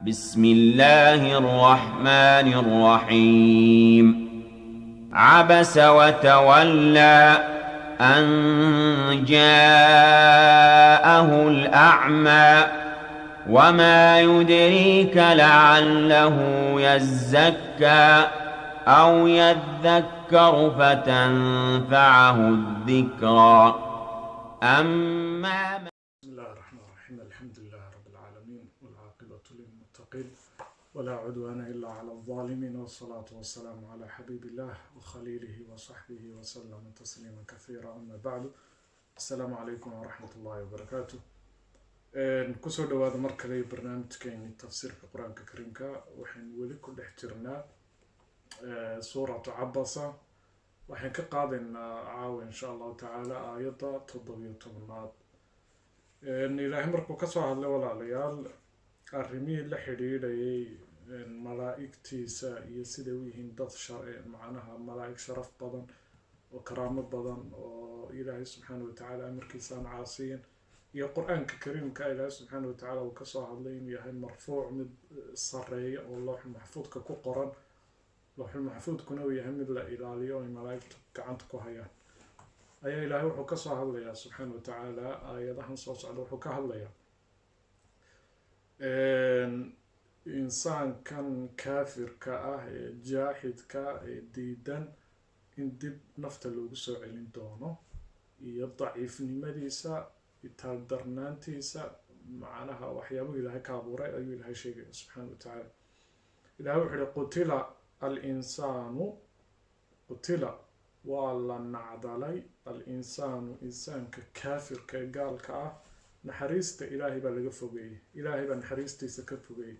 بسم الله الرحمن الرحيم عبس وتولى أن جاءه الأعمى وما يدريك لعله يزكى أو يذكر فتنفعه الذكرى أما بسم الله الرحمن الرحيم الحمد لله رب العالمين والعاقبة للمتقين ولا عدوان إلا على الظالمين والصلاة والسلام على حبيب الله وخليله وصحبه وسلم تسليما كثيرا أما بعد السلام عليكم ورحمة الله وبركاته كسر دواد مركلي برنامج كين تفسير القرآن الكريم وحين ولي كل احترنا سورة عبسة وحين كقادن عاو إن شاء الله تعالى آيات تضبيط تمنات ilaahay markuu ka soo hadlay walaalayaal arrimihii la xidhiidhayay malaa'igtiisa iyo siday u yihiin dad macnaha malaa'ig sharaf badan oo karaamo badan oo ilaahay subxaana watacaala amarkiisa aan caasiyin iyo qur-aanka kariimka ilaahay subxaana watacaala uu kasoo hadlay inuu yahay marfuuc mid sareeya oo looxul maxfuudka ku qoran looxul maxfuudkuna uu yahay mid la ilaaliyo oo ay malaa'igtu gacanta ku hayaan ayaa ilaahay wuxuu ka soo hadlayaa subxaana watacaala aayadahan soo socda wuxuu ka hadlayaa insaankan kaafirka ah ee jaaxidka ee diidan in dib nafta loogu soo celin doono iyo daciifnimadiisa itaaldarnaantiisa macnaha waxyaabuhu ilaahay ka abuuray ayuu ilaahay sheegaya subxaana watacaala ilaahay wuxuu yihi qutila al-insaanu qutila waa la nacdalay al-insaanu insaanka kaafirka ee gaalka ah naxariista ilaahay baa laga fogeeyey ilaahay baa naxariistiisa ka fogeeyey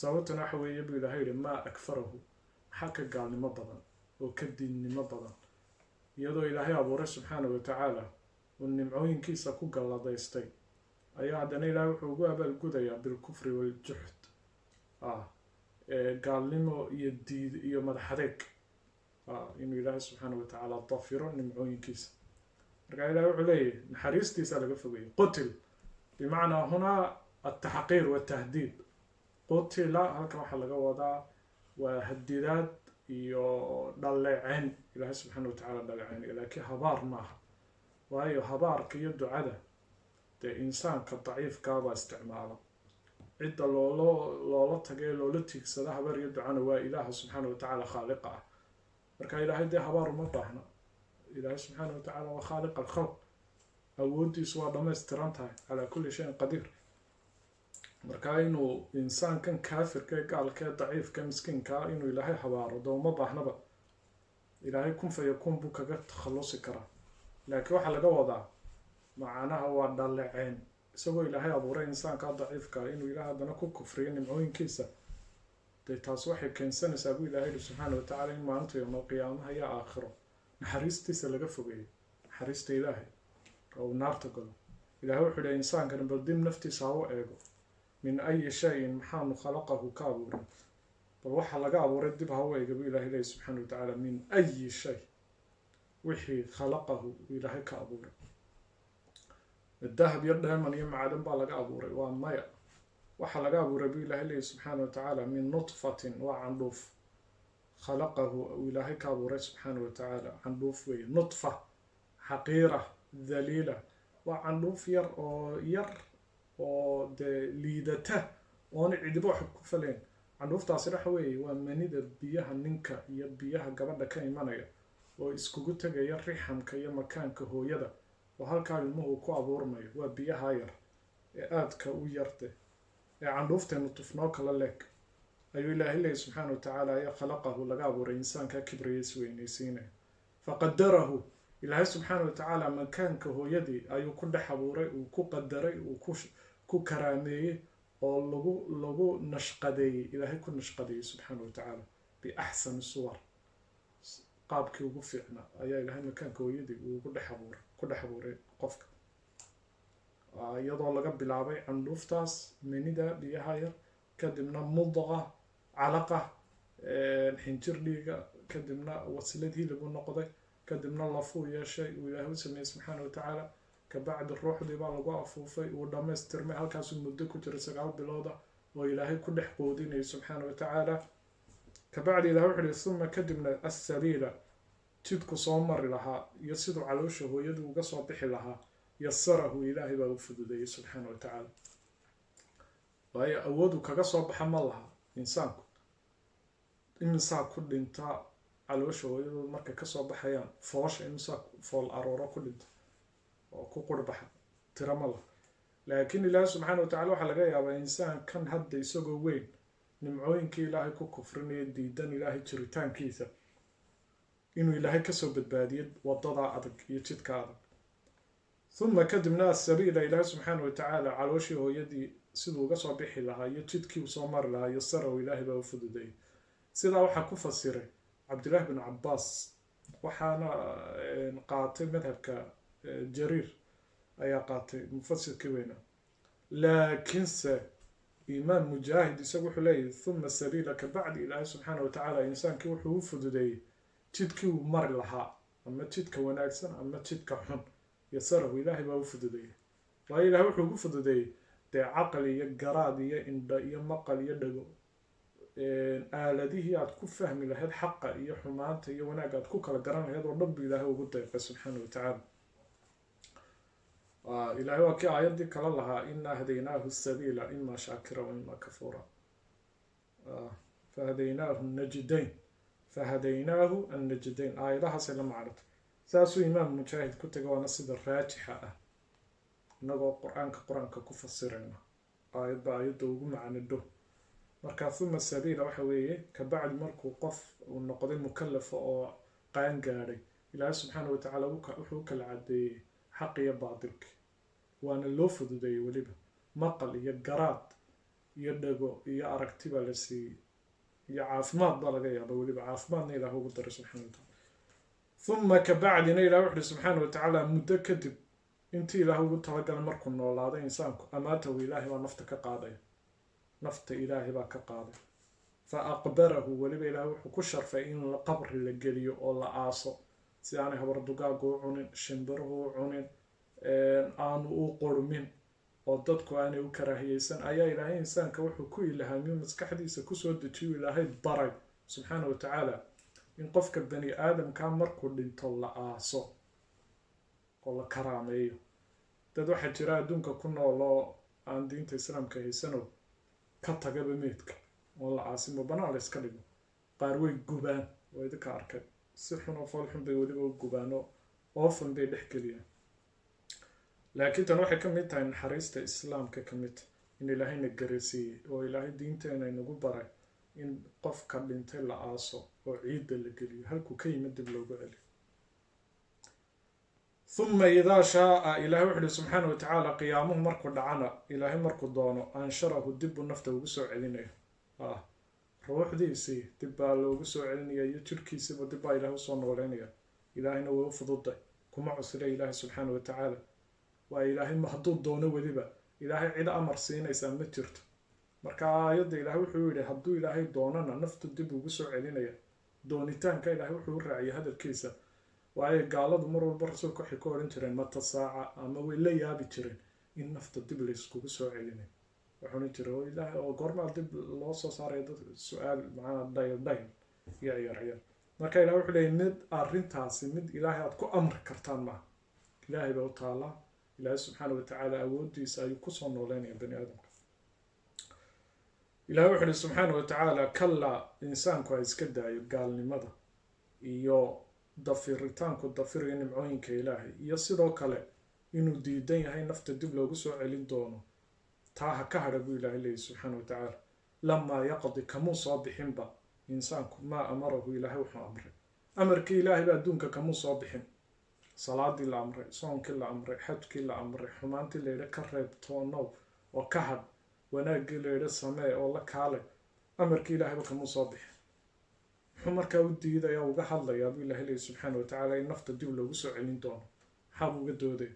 sababtuna waxa weeye buu ilaahay yihi maa akfarahu maxaa ka gaalnimo badan oo ka diinnimo badan iyadoo ilaahay abuuray subxaana watacaala uu nimcooyinkiisa ku galladaystay ayaa haddana ilaahay wuxuu ugu abaalgudayaa bilkufri waljuxd gaalnimo iyo diid iyo madaxadeeg inuu ilaahay subxaana watacaala dafiro nimcooyinkiisa markaa ilahay wuxuu leeyahy naxariistiisa laga fogeeyey qutil bimacnaa hunaa altaxqiir waltahdiid qutila halkan waxaa laga wadaa waa hadidaad iyo dhaleeceyn ilaahay subxaana watacaala dhaleeceynaya laakiin habaar maaha waayo habaarka iyo ducada dee insaanka daciifkaabaa isticmaala cidda loola tagay loola tiigsada habaar iyo ducana waa ilaaha subxaana watacaala khaaliqa ah marka ilaahay dee habaar uma baahna ilaahay subxaana watacaala waa khaaliq alkhalq awooddiisu waa dhamaystiran tahay calaa kulli shayin qadiir marka inuu insaankan kaafirka ee gaalka ee daciifka miskiinkaa inuu ilaahay habaaro dee uma baahnaba ilaahay kun fayakun buu kaga takhallusi karaa laakiin waxaa laga wadaa macnaha waa dhaleeceyn isagoo ilaahay abuuray insaankaa daciifka inuu ilaahay haddana ku kufriyo nimcooyinkiisa dee taas waxay keensanaysaa buu ilaahay yihi subxaana watacaala in maalinta yowma alqiyaamaha iyo aakhiro naxariistiisa laga fogeeyo naxariista ilaahay oo uu naarta galo ilaahay wuxuu yihi insaankani bal dib naftiisa ha u eego min ayi shayin maxaanu khalaqahu ka abuuray bal waxaa laga abuuray dib ha u eega buu ilahay leeyahy subxaana watacaala min ayi shay wixii khalaqahu ilaahay ka abuuray dahab iyo dheeman iyo macdan baa laga abuuray waa maya waxaa laga abuuray buu ilaahay leeyahy subxaana watacaala min nutfatin waa candhuuf khalaqahu uu ilaahay ka abuuray subxaana watacaala candhuuf weeye nutfa xaqiira dhaliila waa candhuuf yar oo dee liidata oona cidibo wax ku faleen candhuuftaasi waxa weeye waa manida biyaha ninka iyo biyaha gabadha ka imanaya oo iskugu tegaya rixamka iyo makaanka hooyada oo halkaa ilmuhu ku abuurmayo waa biyaha yar ee aadka u yarde ee candhuufteenu tufnoo kala leeg ayuu ilaahay leeyahy subxaana watacaala ayaa khalaqahu laga abuuray insaanka kibriyais weynaysiinaya faqadarahu ilaahay subxaana watacaala makaanka hooyadii ayuu ku dhex abuuray uu ku qadaray uu ku karaameeyey oo lagu nashqadeeyey ilaahay ku nashqadeeyey subxaana watacaala biaxsani suwar qaabkii ugu fiicnaa ayaa ilaahay makaanka hooyadii uu ku dhex abuuray qofka iyadoo laga bilaabay candhuuftaas menida biyaha yar kadibna mudqa calaqa xinjir dhiiga kadibna wasilad hilib u noqday kadibna lafuu yeeshay uu ilaahay u sameeyey subxaana watacaala kabacdi ruuxdii baa lagu afuufay uu dhammaystirmay halkaasuu muddo ku jiray 9 bilooda وإلهي كل حقودين سبحانه وتعالى كبعد إلهي وحده ثم كدمنا السبيل تدك صومر لها يسد علوشه ويدو قصوا بحي لها يسره إلهي بوفد سبحانه وتعالى وهي أودو كقصوا بحمل لها إنسانك إنسان كل انت علوشه ويدو مركا كصوا بحيان فوش إنسان فول أرورا كل انت وكوكور بحا ترمى الله لكن الله سبحانه وتعالى وحا لغا يابا إنسان كان هدا يسوغو وين nimcooyinkii ilaahay ku kufrinaya diidan ilaahay jiritaankiisa inuu ilaahay kasoo badbaadiyay wadada adag iyo jidka adag uma kadibna sabiila ilaahay subxaana watacaala calooshii hooyadii siduu uga soo bixi lahaa iyo jidkii uu soo mari lahaa yasarahu ilaahay baa u fududeeyay sidaa waxaa ku fasiray cabdilaahi bin cabaas waxaana qaatay madhabka jariir ayaa qaatay mufasirkii weyna laakiinse إمام مجاهد يسوي حلي ثم السبيل كبعد إله سبحانه وتعالى إنسان كي وحو فدودي تدك ومر لها أما تدك وناكسن أما تدك حن يسره إلهي بو فدودي وإله وحو فدودي دي عقل يقراد يند يمقل يدقو آلدي هي أتكو فهم لهذا حق يحمانت يوناك أتكو كلا قران هذا رب إلهي وقدر سبحانه وتعالى إلهي وكي آيات كلا لها إنا هديناه السبيل إما شاكرا وإما كفورا فهديناه النجدين آية لها سلام عرض ساسو إمام مجاهد كنت قوانا سيد الراجحة نقو قرآن كفصيرنا آيات بآيات دوغو معنا الدو مركا ثم السبيل وحوية كبعد مركو قف والنقضين مكلف أو قان قاري إلهي سبحانه وتعالى وحوك العادي حقي باطلك وانا لو فدودي وليبا مقل يا قراد يدغو يا اركتيبا لسي يا عافماد دلغا يا وليبا عافماد نيلا هو قدر سبحانه وتعالى ثم كبعد نيلا وحده سبحانه وتعالى متكدب انت له هو تلقى مركو نولاده انسانك اماته الهي ونفت كقاده نفت الهي با كقاده فاقبره وليبا الهي وحو كشرف ان القبر لغليو او لا عاصو سياني هبر دقاقو عنين شنبره عنين aanu u qormin oo dadku aanay u karaahiyeysan ayaa ilaahay insaanka wuxuu ku ilhaamiyo maskaxdiisa kusoo dejiyo ilaahay baray subxaana watacaala in qofka bani aadamka markuu dhinto la aaso oo la karaameeyo dad waxaa jira adduunka ku nool oo aan diinta islaamka haysano ka tagaba meydka oo la aasimo banaan la iska dhigo qaar way gubaan oo idinka arkay si xun oo fool xun bay weliba u gubaano oofan bay dhex geliyaan laakiin tan waxay ka mid tahay naxariista islaamka ka mid in ilaahayna garasiiyey oo ilaahay diinteena inagu baray in qofka dhintay la aaso oo ciidda la geliyo halkuu ka yimid dib loogu celiyo uma idaa shaaa ilaahay wuxuu yihi subxaana watacaala qiyaamuhu markuu dhacana ilaahay markuu doono ansharahu dib buu nafta ugu soo celinayo ruuxdiisii dib baa loogu soo celinaya iyo jirhkiisiiba dib baa ilaahay usoo nooleynaya ilaahayna way u fududay kuma cusila ilaahay subxaana watacaala waa ilaahay ma hadduu doono weliba ilaahay cid amar siinaysaa ma jirto marka aayadda ilaahay wuxuu yidhi hadduu ilaahay doonana naftu dib ugu soo celinaya doonitaanka ilaahay wuxuu u raaciyay hadalkiisa waayo gaaladu mar walba rasuulka waxay ku odhan jireen mata saaca ama way la yaabi jireen in nafta dib layskugu soo celinayo wuxuuna jira oo ilaahay oo goormaa dib loo soo saaraya dad su-aal macnaa dhayl iyo ciyaar marka ilaahay wuxuu leeyahay mid arrintaasi mid ilaahay aad ku amri kartaan maaha ilaahay baa u taallaa ilaahay subxaana watacaala awoodiisa ayuu kusoo nooleynaya bani aadamka ilaahay wuxuu yihi subxaana watacaala kallaa insaanku ha iska daayo gaalnimada iyo dafiritaanku dafiriyo nimcooyinka ilaahay iyo sidoo kale inuu diidan yahay nafta dib loogu soo celin doono taa ha ka hadha buu ilaahay leeyahy subxaana watacaala lamaa yaqdi kamuu soo bixinba insaanku maa amarahu ilaahay wuxuu amray amarkii ilaahay ba adduunka kamuu soo bixin salaadii la amray soonkii la amray xajkii la amray xumaantii la yidhi ka reeb toonow oo ka hadh wanaaggii la yidhi samee oo la kaale amarkii ilaahayba kamuu soo bixin muxuu markaa u diidaya uga hadlayaa buu ilahay leeyahy subxaana watacaala in nafta dib loogu soo celin doono maxaabuu uga dooday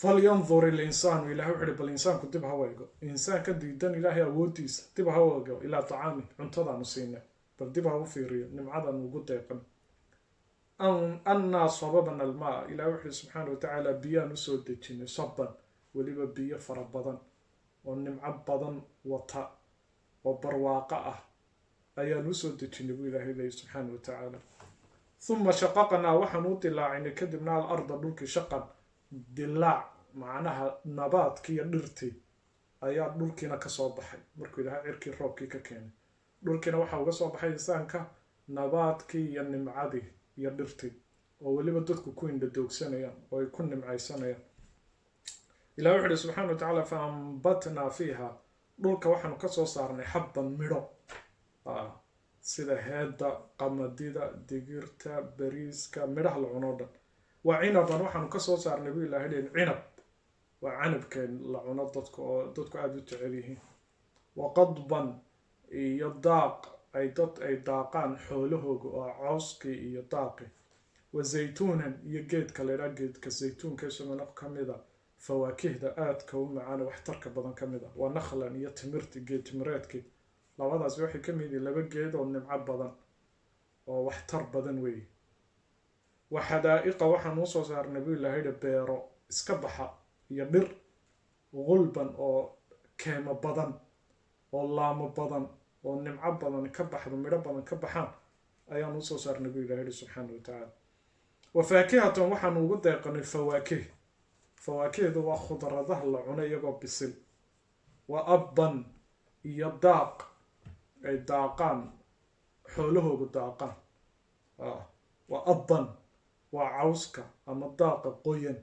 falyandur ilinsaanu ilahay wuxuu ihi bal insaanku dib ha eego insaanka diidan ilaahay awoodiisa dib ha eego ilaa tacaami cuntadaanu siinay bal dib ha u fiiriyo nimcadaanu ugu deeqan annaa sababna almaa ilahay wuxuu ihi subxaana watacaala biyaan usoo dejinay saban weliba biyo fara badan ونمع بدن وطا وبرواقة أيا نسو دجني بو إلهي لي سبحانه وتعالى ثم شققنا وحنو دلاعين كدبنا الأرض دولك شقا دلاع معناها نبات كي درتي أيا دولكينا كسو بحي مركو إلهي عركي روبكي ككيني دولكينا وحا uga soo baxay insaanka nabaadkii iyo nimcadii iyo dhirtii oo waliba dadku ku indhoogsanayaan oo ay ku nimcaysanayaan ilaahay wuxuu subxaanahu wa ta'aala faambatna fiiha dhulka waxaanu ka soo saarnay xabban midho sida heeda qamadida digirta bariiska midhaha la cuno dhan waa cinaban waxaanu ka soo saarnay buu ilaahay leeyahay cinab waa canabkeen la cuno dadku aad u jecel yihiin wa qadban iyo daaq ay dad ay daaqaan xoolahooga oo cawskii iyo daaqi wa zaytuunan iyo geedka la yidhaha geedka zaytuunka isaguna ka mida fawaakihda aadka u macaan waxtarka badan ka mida waa nakhlan iyo timirti geed timireedkii labadaas waxay ka mid yihiin laba geed oo nimco badan oo waxtar badan weeye waxadaa'iqa waxaan u soo saarnay buu ilaahay beero iska baxa iyo dhir gulban oo keemo badan oo laamo badan oo nimco badan ka baxdo midho badan ka baxaan ayaan u soo saarnay buu ilaahay subxaanahu wa ta'aala wafaakihatan waxaan ugu deeqanay fawaakih fawaakihdu waa khudradaha la cuno iyagoo bisil waa abban iyo daaq ay daaqaan xoolahoogu daaqaan waa abban waa cawska ama daaqa qoyan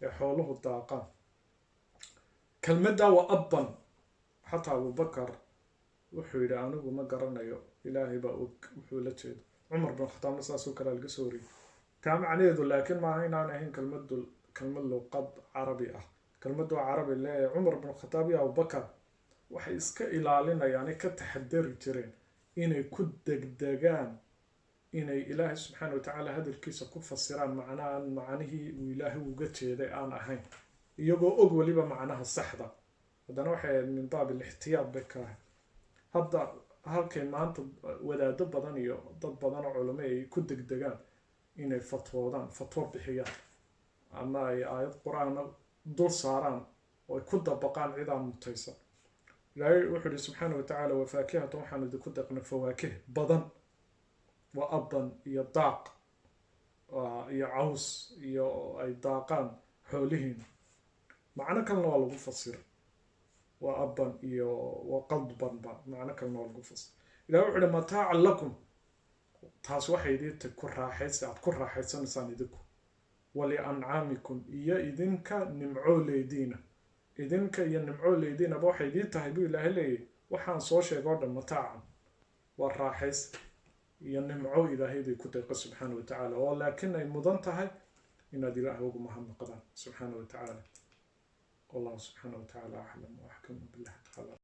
ee xooluhu daaqaan kelmadda waa abban xataa abubakar wuxuu yidhi anigu ma garanayo ilaahay baa og wuxuu la jeedo cumar bin khataabna saasoo kale laga soo wariyey kaa macnaheedu laakiin maaha inaan ahayn kelmad luqad carabi ah kelmaddu waa carabi leeyahay cumar bin khataab iyo abubakar waxay iska ilaalinayaan ka taxadari jireen inay ku degdegaan inay ilaahay subxaanahu wa ta'aala hadalkiisa ku fasiraan macnihii uu ilaahay uga jeeday aan ahayn iyagoo og waliba macnaha saxda haddana waxay ahayd min baab alixtiyaad bay ka ahayd hadda halkay maanta wadaado badan iyo dad badan oo culamo ay ku degdegaan inay fatwo bixiyaan ama ay aayad qur'aan dul saaraan oo ay ku dabaqaan cid aan mutaysan ilaahay wuxuu yidhi subxaanahu wa ta'aala wafaakihatan waxaanu idinku deeqnay fawaakih badan wa abban iyo daaq iyo caws iyo ay daaqaan xoolihiin macno kalena waa lagu fasiray waa abban iyo waa qadbanba macno kalena waa lagu fasiray ilaahay wuxuu yidhi mataacan lakum taas waxay idinta ku raaxaysa aad ku raaxaysanaysaan idinku waliancaamikum iyo idinka nimcooleydiina idinka iyo nimcooleydiinaba waxay idiin tahay buu ilaahay leeyahay waxaan soo sheegoo dhan mataacan waa raaxays iyo nimco ilaahay bay ku deeqa subxaanahu wa ta'aala oo laakiin ay mudan tahay inaad ilaahay ugu mahadnaqdaan subxaanahu wa ta'aala wallahu subxaanahu wa ta'aala aclam wa axkamu billahi tacaala